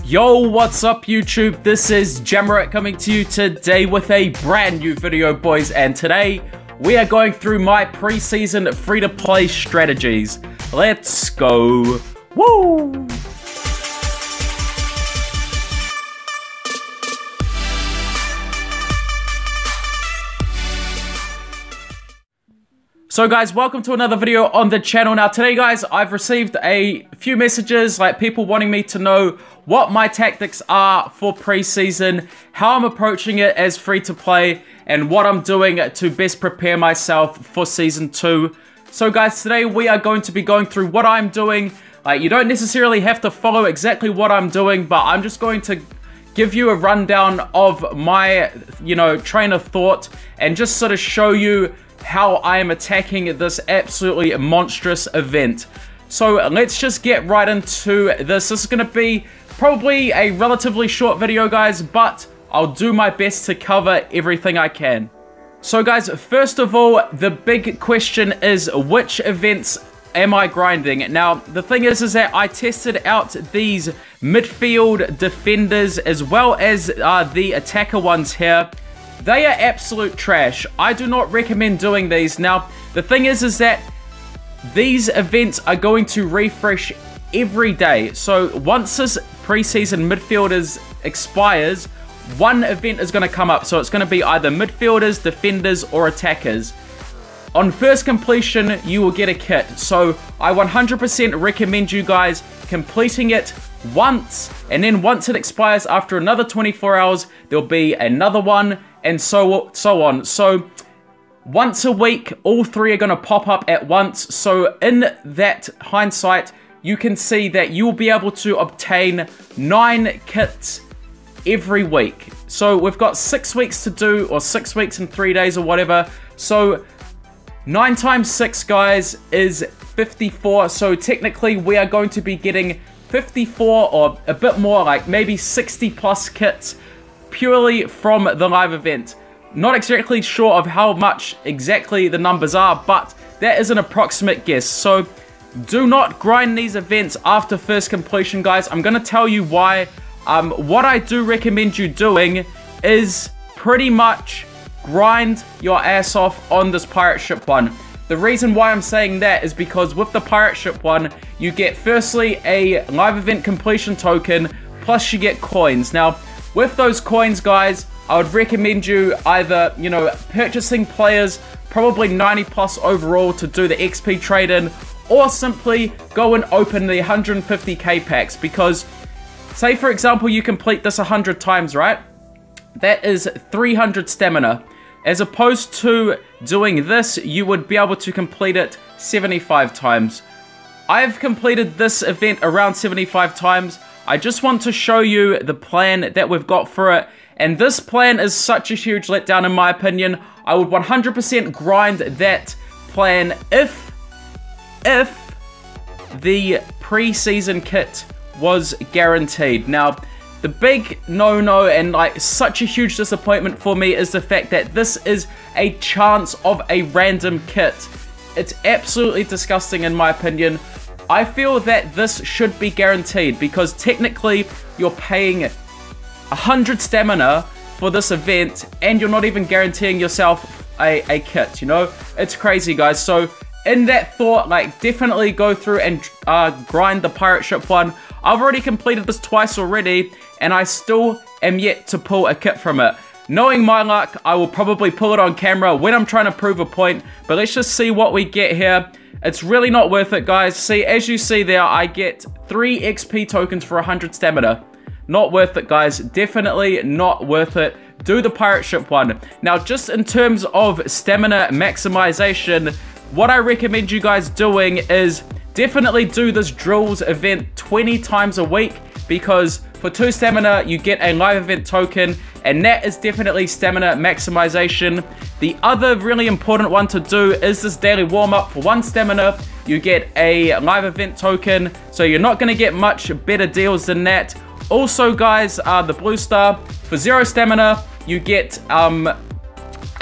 Yo, what's up YouTube? This is JamMerit coming to you today with a brand new video, boys, and today we are going through my preseason free-to-play strategies. Let's go. Woo! So guys, welcome to another video on the channel. Now today guys, I've received a few messages, like people wanting me to know what my tactics are for preseason, how I'm approaching it as free to play, and what I'm doing to best prepare myself for season 2. So guys, today we are going to be going through what I'm doing. Like, you don't necessarily have to follow exactly what I'm doing, but I'm just going to give you a rundown of my, train of thought and just sort of show you how I am attacking this absolutely monstrous event. So let's just get right into this. This is going to be probably a relatively short video, guys, but I'll do my best to cover everything I can. So guys, first of all, the big question is, which events am I grinding? Now, the thing is that I tested out these midfield defenders as well as the attacker ones here. They are absolute trash. I do not recommend doing these. Now, the thing is that these events are going to refresh every day. So once this preseason midfielders expires, one event is going to come up. So it's going to be either midfielders, defenders, or attackers. On first completion, you will get a kit. So I 100% recommend you guys completing it once, and then once it expires after another 24 hours, there'll be another one, and so on. So once a week, all three are going to pop up at once. So in that hindsight, you can see that you will be able to obtain 9 kits every week. So we've got 6 weeks to do, or 6 weeks and 3 days or whatever. So 9 times 6, guys, is 54. So technically we are going to be getting 54 or a bit more, like maybe 60 plus kits purely from the live event. Not exactly sure of how much exactly the numbers are, but that is an approximate guess. So do not grind these events after first completion, guys. I'm going to tell you why. What I do recommend you doing is pretty much grind your ass off on this pirate ship one. The reason why I'm saying that is because with the pirate ship one, you get firstly a live event completion token, plus you get coins. Now, with those coins, guys, I would recommend you either, purchasing players, probably 90 plus overall to do the XP trade-in, or simply go and open the 150k packs, because say for example you complete this 100 times, right? That is 300 stamina. As opposed to doing this, you would be able to complete it 75 times. I've completed this event around 75 times. I just want to show you the plan that we've got for it. And this plan is such a huge letdown in my opinion. I would 100% grind that plan if the preseason kit was guaranteed. Now, the big no-no and like such a huge disappointment for me is the fact that this is a chance of a random kit. It's absolutely disgusting in my opinion. I feel that this should be guaranteed because technically you're paying 100 stamina for this event and you're not even guaranteeing yourself a kit, It's crazy, guys. So in that thought, like, definitely go through and grind the pirate ship one. I've already completed this twice already, and I still am yet to pull a kit from it. Knowing my luck, I will probably pull it on camera when I'm trying to prove a point, but let's just see what we get here. It's really not worth it, guys. See, as you see there, I get 3 XP tokens for 100 stamina. Not worth it, guys. Definitely not worth it. Do the pirate ship one. Now, just in terms of stamina maximization, what I recommend you guys doing is definitely do this drills event 20 times a week, because for 2 stamina you get a live event token, and that is definitely stamina maximization. The other really important one to do is this daily warm-up. For 1 stamina you get a live event token, so you're not going to get much better deals than that. Also, guys, the blue star, for 0 stamina you get a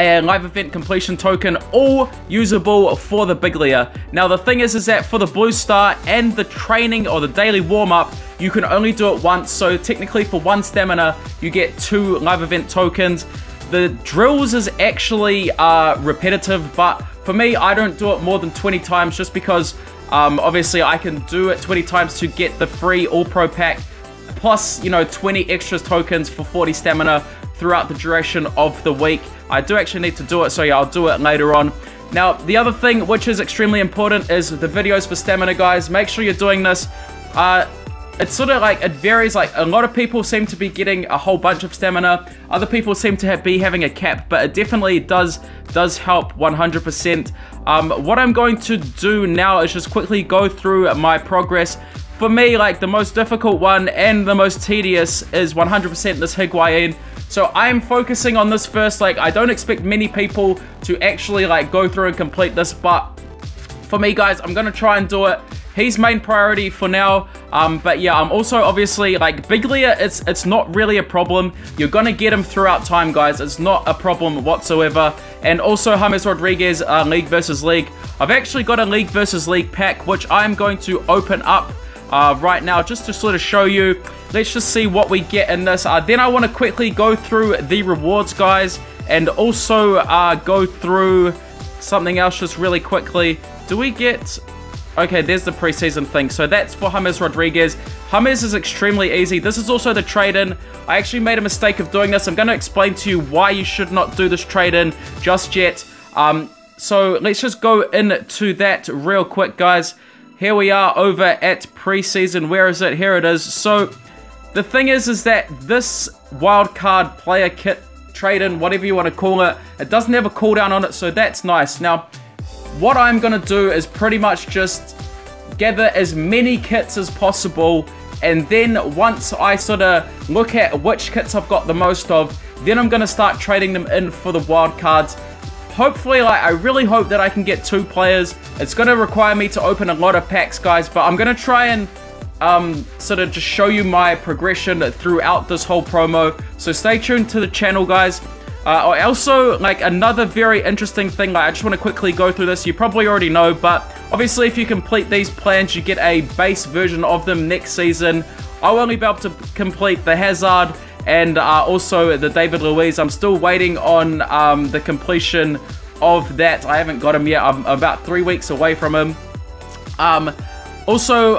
a live event completion token, all usable for the Biglia. Now the thing is that for the blue star and the training or the daily warm-up, you can only do it once, so technically for 1 stamina you get 2 live event tokens. The drills is actually repetitive, but for me I don't do it more than 20 times just because obviously I can do it 20 times to get the free all pro pack, plus 20 extra tokens for 40 stamina throughout the duration of the week. I do actually need to do it, so yeah, I'll do it later on. Now the other thing which is extremely important is the videos for stamina, guys. Make sure you're doing this. It's sort of like, it varies. Like a lot of people seem to be getting a whole bunch of stamina, other people seem to be having a cap, but it definitely does help 100%. What I'm going to do now is just quickly go through my progress. For me, like the most difficult one and the most tedious is 100% this Higuain. So I'm focusing on this first. Like I don't expect many people to actually like go through and complete this, but for me, guys, I'm gonna try and do it. He's main priority for now, but yeah, I'm also obviously like Biglia, it's not really a problem. You're gonna get him throughout time, guys. It's not a problem whatsoever. And also James Rodriguez, League versus League. I've actually got a League versus League pack, which I'm going to open up right now just to sort of show you. Let's just see what we get in this. Then I want to quickly go through the rewards, guys, and also go through something else just really quickly. Do we get... Okay, there's the preseason thing. So that's for James Rodriguez. James is extremely easy. This is also the trade-in. I actually made a mistake of doing this. I'm going to explain to you why you should not do this trade-in just yet. So let's just go into that real quick, guys. Here we are over at preseason. Where is it? Here it is. So the thing is that this wildcard player kit trade-in, whatever you want to call it, it doesn't have a cooldown on it, so that's nice. Now, what I'm going to do is pretty much just gather as many kits as possible, and then once I sort of look at which kits I've got the most of, then I'm going to start trading them in for the wildcards. Hopefully, like, I really hope that I can get 2 players. It's going to require me to open a lot of packs, guys, but I'm going to try and sort of just show you my progression throughout this whole promo. So stay tuned to the channel, guys. Also, like, another very interesting thing, like, I just want to quickly go through this. You probably already know, but obviously if you complete these plans, you get a base version of them next season. I'll only be able to complete the Hazard and also the David Luiz. I'm still waiting on the completion of that. I haven't got him yet. I'm about 3 weeks away from him. Also,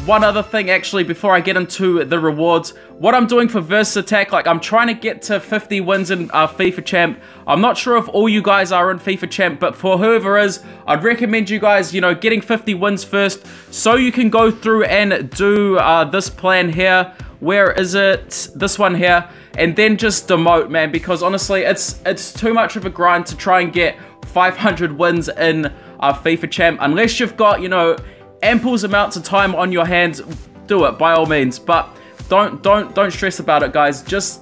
one other thing actually before I get into the rewards, what I'm doing for Versus Attack, like I'm trying to get to 50 wins in FIFA Champ. I'm not sure if all you guys are in FIFA Champ, but for whoever is, I'd recommend you guys, getting 50 wins first so you can go through and do this plan here. Where is it? This one here. And then just demote, man, because honestly, it's too much of a grind to try and get 500 wins in FIFA Champ. Unless you've got, ample amounts of time on your hands, do it by all means. But don't stress about it, guys. Just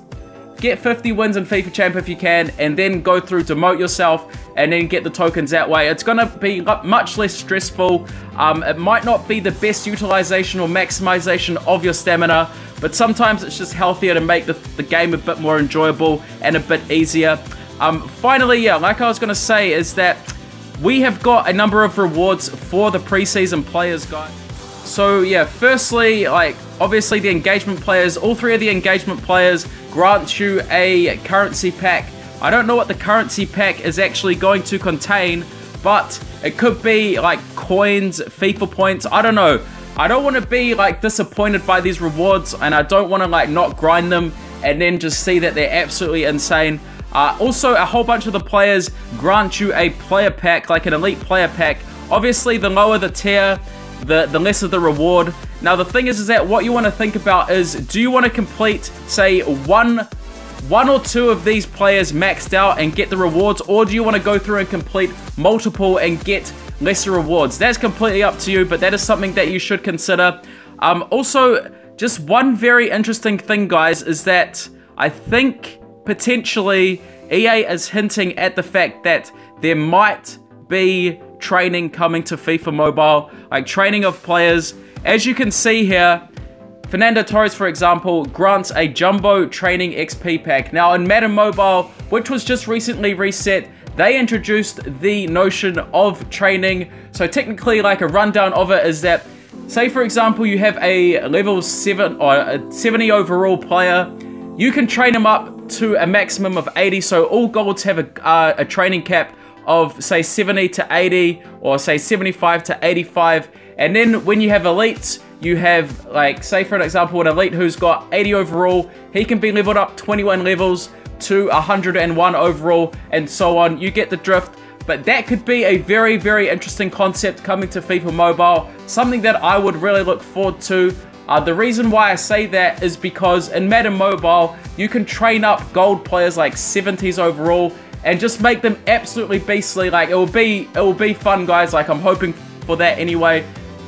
get 50 wins in FIFA Champ if you can, and then go through, demote yourself, and then get the tokens that way. It's going to be much less stressful. It might not be the best utilization or maximization of your stamina, but sometimes it's just healthier to make the game a bit more enjoyable and a bit easier. Finally, yeah, like I was going to say, is that we have got a number of rewards for the preseason players, guys. So yeah, firstly, like obviously the engagement players, all 3 of the engagement players grant you a currency pack. I don't know what the currency pack is actually going to contain, but it could be like coins, FIFA points, I don't know. I don't want to be like disappointed by these rewards, and I don't want to like not grind them and then just see that they're absolutely insane. Also, a whole bunch of the players grant you a player pack, like an elite player pack. Obviously, the lower the tier, the lesser the reward. Now, the thing is that what you want to think about is, do you want to complete, say, one or 2 of these players maxed out and get the rewards, or do you want to go through and complete multiple and get lesser rewards? That's completely up to you, but that is something that you should consider. Also, just one very interesting thing, guys, is that I think potentially EA is hinting at the fact that there might be training coming to FIFA Mobile, like training of players. As you can see here, Fernando Torres, for example, grants a Jumbo Training XP pack. Now, in Madden Mobile, which was just recently reset, they introduced the notion of training. So technically, like a rundown of it is that, say for example, you have a level 7 or a 70 overall player, you can train him up to a maximum of 80. So all golds have a training cap of say 70 to 80 or say 75 to 85. And then when you have elites, you have, like, say for an example, an elite who's got 80 overall, he can be leveled up 21 levels to 101 overall, and so on. You get the drift. But that could be a very, very interesting concept coming to FIFA Mobile, something that I would really look forward to. The reason why I say that is because in Madden Mobile, you can train up gold players like 70s overall and just make them absolutely beastly. Like, it will be fun, guys. Like, I'm hoping for that anyway.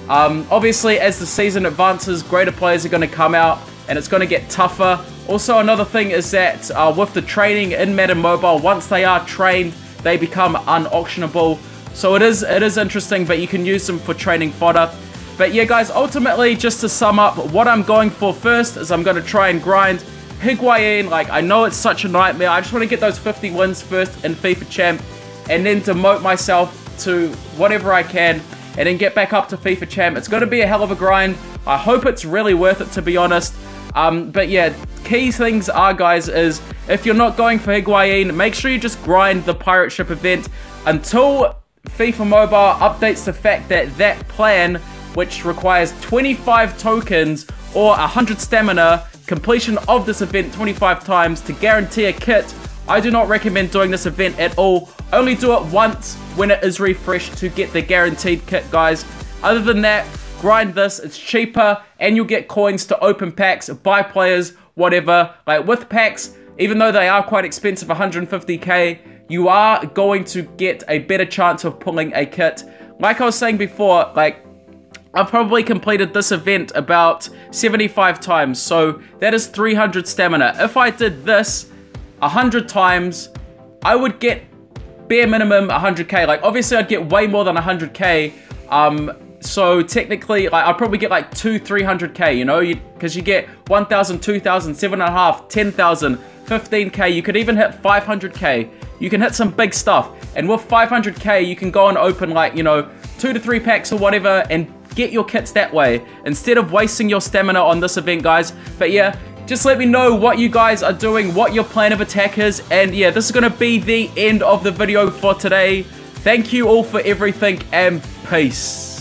Obviously, as the season advances, greater players are going to come out and it's going to get tougher. Also, another thing is that with the training in Madden Mobile, once they are trained, they become unauctionable. So it is interesting, but you can use them for training fodder. But yeah, guys, ultimately, just to sum up, what I'm going for first is I'm going to try and grind Higuain. Like, I know it's such a nightmare. I just want to get those 50 wins first in FIFA Champ and then demote myself to whatever I can and then get back up to FIFA Champ. It's going to be a hell of a grind. I hope it's really worth it, to be honest. But yeah, key things are, guys, is if you're not going for Higuain, make sure you just grind the pirate ship event until FIFA Mobile updates the fact that that plan, which requires 25 tokens or 100 stamina, completion of this event 25 times to guarantee a kit. I do not recommend doing this event at all. Only do it once when it is refreshed to get the guaranteed kit, guys. Other than that, grind this. It's cheaper and you'll get coins to open packs, buy players, whatever. Like with packs, even though they are quite expensive, 150k, you are going to get a better chance of pulling a kit. Like I was saying before, like, I've probably completed this event about 75 times, so that is 300 stamina. If I did this 100 times, I would get bare minimum 100k. Like, obviously I'd get way more than 100k. So technically, like, I'd probably get like 300k, you know, because you get 1,000, 2,000, 7.5, 10,000, 15k. You could even hit 500k. You can hit some big stuff, and with 500k, you can go and open, like, you know, 2 to 3 packs or whatever, and get your kits that way instead of wasting your stamina on this event, guys. But yeah, just let me know what you guys are doing, what your plan of attack is. And yeah, this is going to be the end of the video for today. Thank you all for everything, and peace.